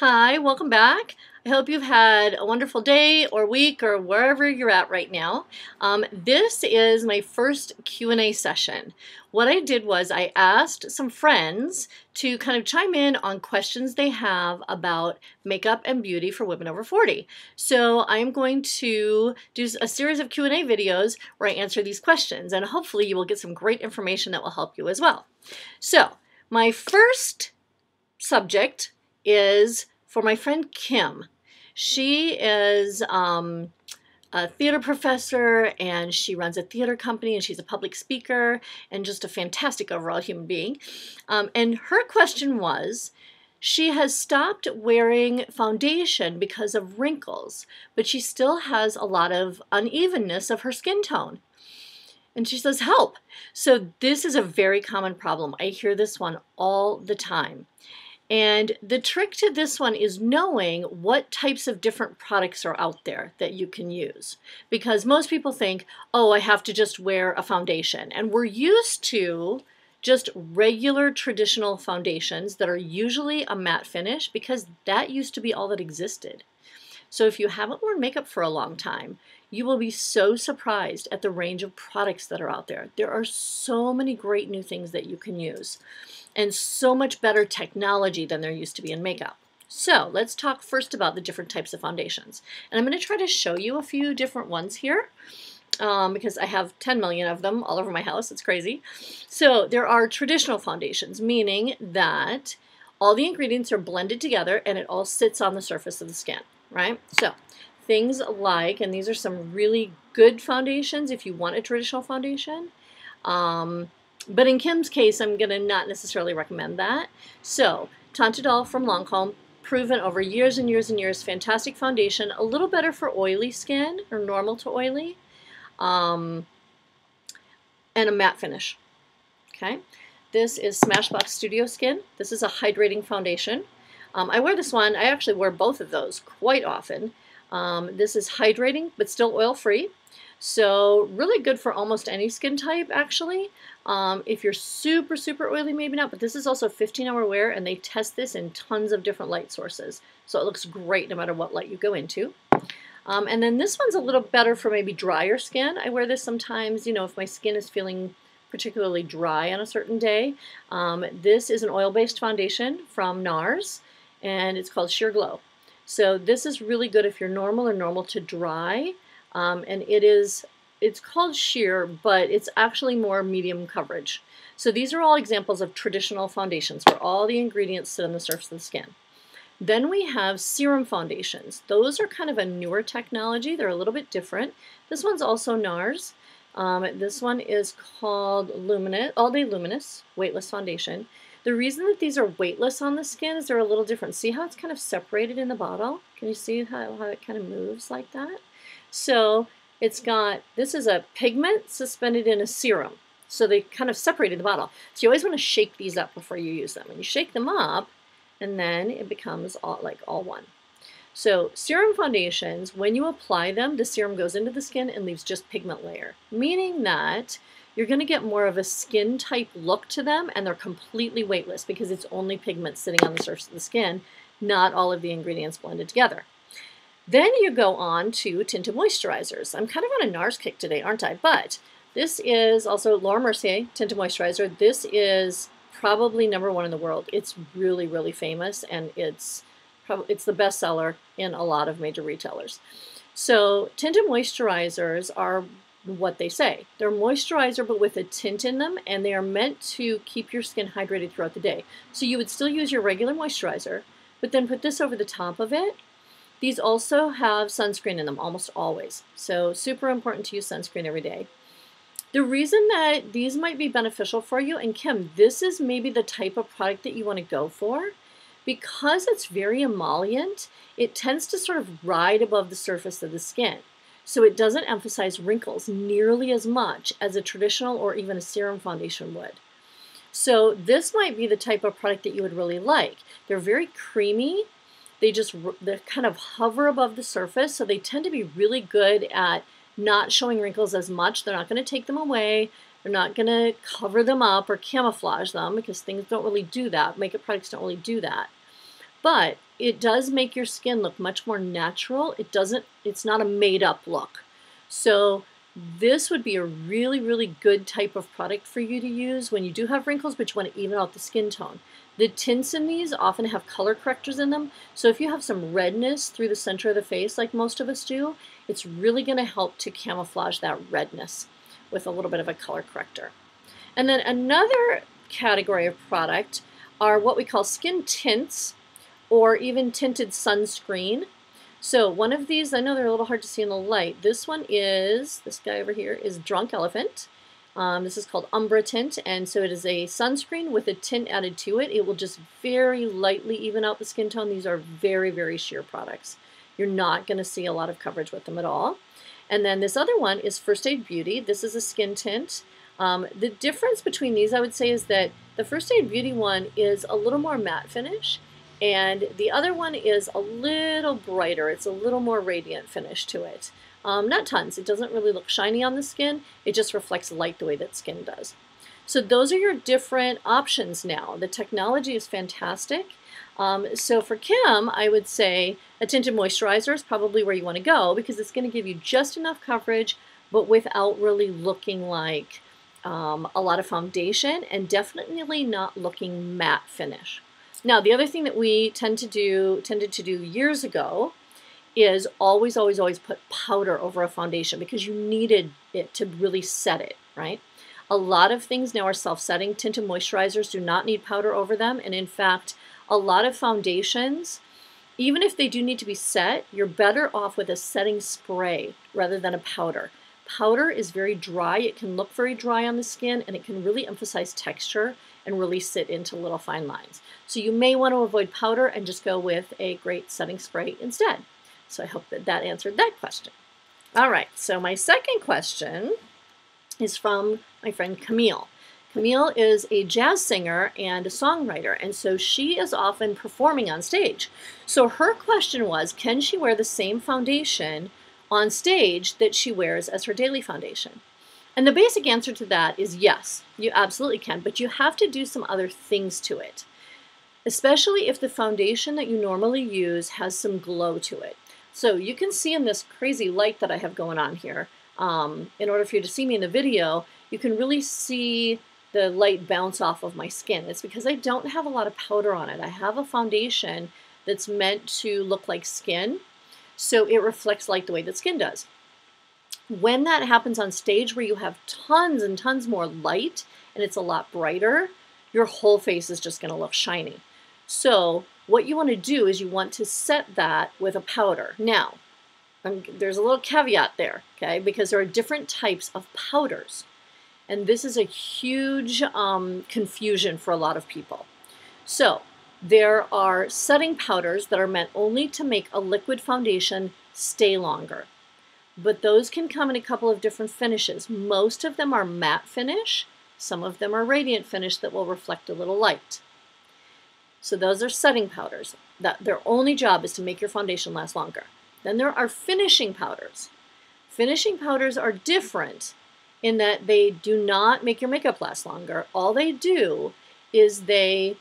Hi, welcome back. I hope you've had a wonderful day or week or wherever you're at right now. This is my first Q&A session. What I did was I asked some friends to kind of chime in on questions they have about makeup and beauty for women over 40. So I'm going to do a series of Q&A videos where I answer these questions, and hopefully you will get some great information that will help you as well. So my first subject is for my friend Kim. She is a theater professor, and she runs a theater company, and she's a public speaker and just a fantastic overall human being. And her question was, she has stopped wearing foundation because of wrinkles, but she still has a lot of unevenness of her skin tone. And she says, help. So this is a very common problem. I hear this one all the time. And the trick to this one is knowing what types of different products are out there that you can use. Because most people think, oh, I have to just wear a foundation. And we're used to just regular traditional foundations that are usually a matte finish because that used to be all that existed. So if you haven't worn makeup for a long time, you will be so surprised at the range of products that are out there. There are so many great new things that you can use, and so much better technology than there used to be in makeup. So let's talk first about the different types of foundations. And I'm going to try to show you a few different ones here because I have 10 million of them all over my house. It's crazy. So there are traditional foundations, meaning that all the ingredients are blended together and it all sits on the surface of the skin, right? So things like, and these are some really good foundations if you want a traditional foundation. But in Kim's case, I'm going to not necessarily recommend that. So, Tinted from Lancome, proven over years and years and years, fantastic foundation, a little better for oily skin, or normal to oily, and a matte finish. Okay, this is Smashbox Studio Skin. This is a hydrating foundation. I wear this one, I actually wear both of those quite often. This is hydrating, but still oil-free. So really good for almost any skin type, actually. If you're super, super oily, maybe not, but this is also 15-hour wear, and they test this in tons of different light sources. So it looks great no matter what light you go into. And then this one's a little better for maybe drier skin. I wear this sometimes, you know, if my skin is feeling particularly dry on a certain day. This is an oil-based foundation from NARS, and it's called Sheer Glow. So this is really good if you're normal or normal to dry. And it's called sheer, but it's actually more medium coverage. So these are all examples of traditional foundations where all the ingredients sit on the surface of the skin. Then we have serum foundations. Those are kind of a newer technology. They're a little bit different. This one's also NARS. This one is called Luminous, All Day Luminous, Weightless Foundation. The reason that these are weightless on the skin is they're a little different. See how it's kind of separated in the bottle? Can you see how it kind of moves like that? So it's got, this is a pigment suspended in a serum. So they kind of separated the bottle. So you always want to shake these up before you use them. And you shake them up, and then it becomes all one. So serum foundations, when you apply them, the serum goes into the skin and leaves just pigment layer, meaning that you're going to get more of a skin type look to them, and they're completely weightless because it's only pigment sitting on the surface of the skin, not all of the ingredients blended together. Then you go on to Tinted Moisturizers. I'm kind of on a NARS kick today, aren't I? But this is also Laura Mercier Tinted Moisturizer. This is probably #1 in the world. It's really, really famous, and it's the best seller in a lot of major retailers. So Tinted Moisturizers are what they say. They're moisturizer but with a tint in them, and they are meant to keep your skin hydrated throughout the day. So you would still use your regular moisturizer, but then put this over the top of it. These also have sunscreen in them almost always. So super important to use sunscreen every day. The reason that these might be beneficial for you, and Kim, this is maybe the type of product that you want to go for, because it's very emollient, it tends to sort of ride above the surface of the skin. So it doesn't emphasize wrinkles nearly as much as a traditional or even a serum foundation would. So this might be the type of product that you would really like. They're very creamy. They kind of hover above the surface, so they tend to be really good at not showing wrinkles as much. They're not going to take them away. They're not going to cover them up or camouflage them, because things don't really do that. Makeup products don't really do that. but it does make your skin look much more natural. It's not a made up look. So this would be a really, really good type of product for you to use when you do have wrinkles, but you want to even out the skin tone. The tints in these often have color correctors in them, so if you have some redness through the center of the face like most of us do, it's really going to help to camouflage that redness with a little bit of a color corrector. And then another category of product are what we call skin tints or even tinted sunscreen. So one of these, I know they're a little hard to see in the light. This one is, this guy over here is Drunk Elephant. This is called Umbra Tint, and so it is a sunscreen with a tint added to it. It will just very lightly even out the skin tone. These are very, very sheer products. You're not going to see a lot of coverage with them at all. And then this other one is First Aid Beauty. This is a skin tint. The difference between these, I would say, is that the First Aid Beauty one is a little more matte finish, and the other one is a little brighter. It's a little more radiant finish to it. Not tons. It doesn't really look shiny on the skin. It just reflects light the way that skin does. So those are your different options now. The technology is fantastic. So for Kim, I would say a tinted moisturizer is probably where you want to go because it's going to give you just enough coverage, but without really looking like a lot of foundation and definitely not looking matte finish. Now, the other thing that we tended to do years ago is always, always, always put powder over a foundation because you needed it to really set it, right? A lot of things now are self-setting. Tinted moisturizers do not need powder over them. And in fact, a lot of foundations, even if they do need to be set, you're better off with a setting spray rather than a powder. Powder is very dry. It can look very dry on the skin, and it can really emphasize texture and really sit into little fine lines. So you may want to avoid powder and just go with a great setting spray instead. So I hope that that answered that question. All right, so my second question is from my friend Camille. Camille is a jazz singer and a songwriter, and so she is often performing on stage. So her question was, can she wear the same foundation on stage that she wears as her daily foundation? And the basic answer to that is yes, you absolutely can, but you have to do some other things to it, especially if the foundation that you normally use has some glow to it. So you can see in this crazy light that I have going on here, in order for you to see me in the video, you can really see the light bounce off of my skin. It's because I don't have a lot of powder on it. I have a foundation that's meant to look like skin, so it reflects light the way that skin does. When that happens on stage where you have tons and tons more light and it's a lot brighter, your whole face is just going to look shiny. So what you want to do is you want to set that with a powder. Now, there's a little caveat there, okay, because there are different types of powders. And this is a huge confusion for a lot of people. So there are setting powders that are meant only to make a liquid foundation stay longer. But those can come in a couple of different finishes. Most of them are matte finish. Some of them are radiant finish that will reflect a little light. So those are setting powders. Their only job is to make your foundation last longer. Then there are finishing powders. Finishing powders are different in that they do not make your makeup last longer. All they do is they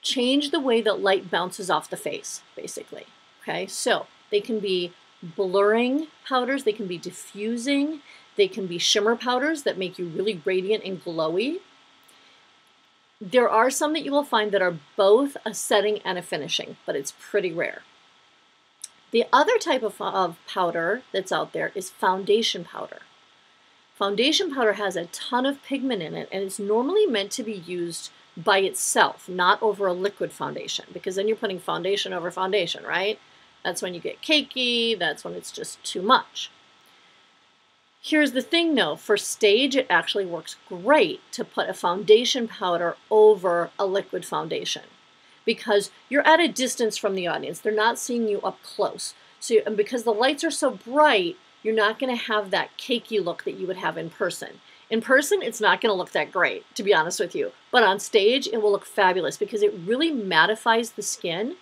change the way that light bounces off the face, basically. Okay, so they can be blurring powders, they can be diffusing, they can be shimmer powders that make you really radiant and glowy. There are some that you will find that are both a setting and a finishing, but it's pretty rare. The other type of powder that's out there is foundation powder. Foundation powder has a ton of pigment in it, and it's normally meant to be used by itself, not over a liquid foundation, because then you're putting foundation over foundation, right? That's when you get cakey, that's when it's just too much. Here's the thing though, for stage it actually works great to put a foundation powder over a liquid foundation because you're at a distance from the audience. They're not seeing you up close. So, and because the lights are so bright, you're not going to have that cakey look that you would have in person. In person, it's not going to look that great, to be honest with you. But on stage, it will look fabulous because it really mattifies the skin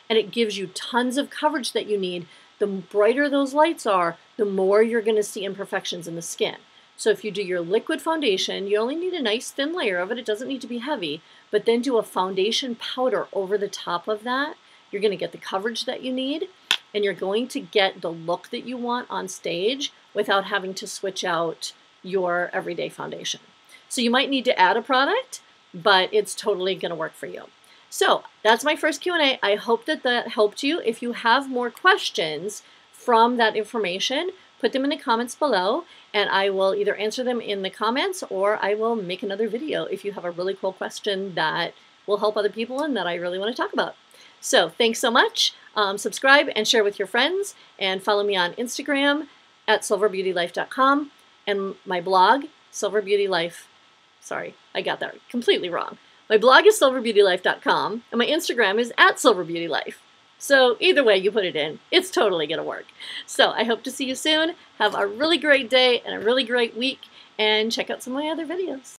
and it gives you tons of coverage that you need. The brighter those lights are, the more you're going to see imperfections in the skin. So if you do your liquid foundation, you only need a nice thin layer of it. It doesn't need to be heavy, but then do a foundation powder over the top of that. You're going to get the coverage that you need, and you're going to get the look that you want on stage without having to switch out your everyday foundation. So you might need to add a product, but it's totally going to work for you. So that's my first Q&A. I hope that that helped you. If you have more questions from that information, put them in the comments below, and I will either answer them in the comments or I will make another video if you have a really cool question that will help other people and that I really want to talk about. So thanks so much. Subscribe and share with your friends, and follow me on Instagram at silverbeautylife.com, and my blog, Silver Beauty Life. Sorry, I got that completely wrong. My blog is silverbeautylife.com, and my Instagram is at silverbeautylife. So either way you put it in, it's totally going to work. So I hope to see you soon. Have a really great day and a really great week, and check out some of my other videos.